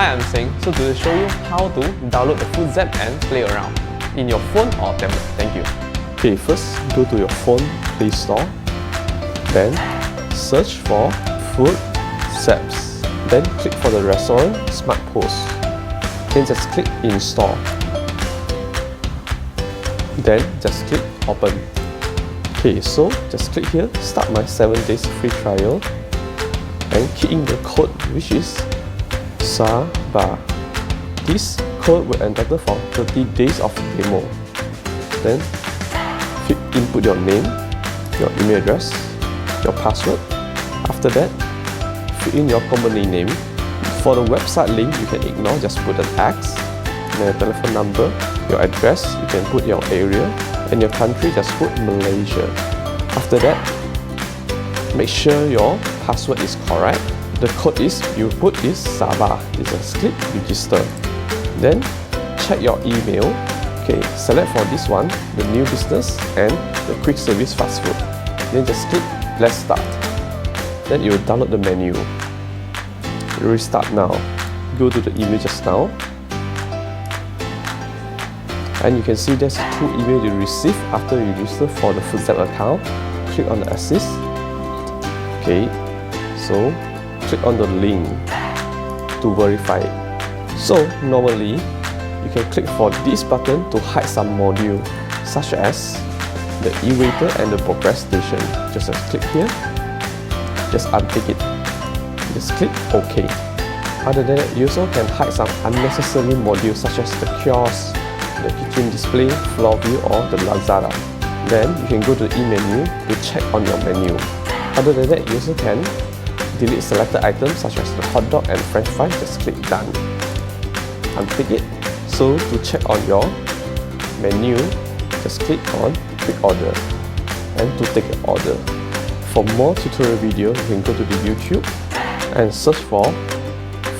Hi, I'm Seng. So today I'll show you how to download the FoodZaps and play around in your phone or tablet. Thank you. Okay, first go to your phone Play Store, then search for FoodZaps, then click for the restaurant Smart Post, then just click Install, then just click Open. Okay, so just click here, start my 7 days free trial, and key in the code which is SABA. This code will entitle for 30 days of demo. Then input your name, your email address, your password. After that, fill in your company name. For the website link, you can ignore, just put an X, then your telephone number, your address, you can put your area, and your country, just put Malaysia. After that, make sure your password is correct. The code you put is SABA. Just click register. Then check your email. Okay, select for this one, the new business and the quick service fast food. Then just click let's start. Then you will download the menu. Restart now. Go to the email just now. And you can see there's 2 emails you receive after you register for the FoodZaps account. Click on the assist. Okay, so click on the link to verify it. So normally you can click for this button to hide some module such as the e-waiter and the progress station. Just click here, just untick it, just click OK. Other than that, you also can hide some unnecessary modules such as the kiosk, the kitchen display, floor view or the Lazada. Then you can go to the e-menu to check on your menu. Other than that, you also can delete selected items such as the hot dog and french fries. Just click done. Untick it. So to check on your menu, just click on quick order and to take an order. For more tutorial video, you can go to the YouTube and search for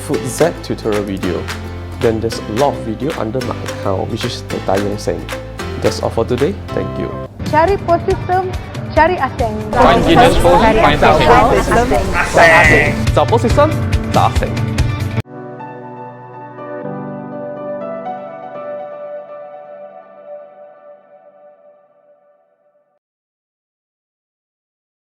FoodZaps tutorial video. Then there's a lot of video under my account, which is the Tai Yong Seng. That's all for today. Thank you. Cari post system, cari Aseng. Find Guinness Post, find Aseng. 找 post system，找 Aseng。找 post system，找 Aseng。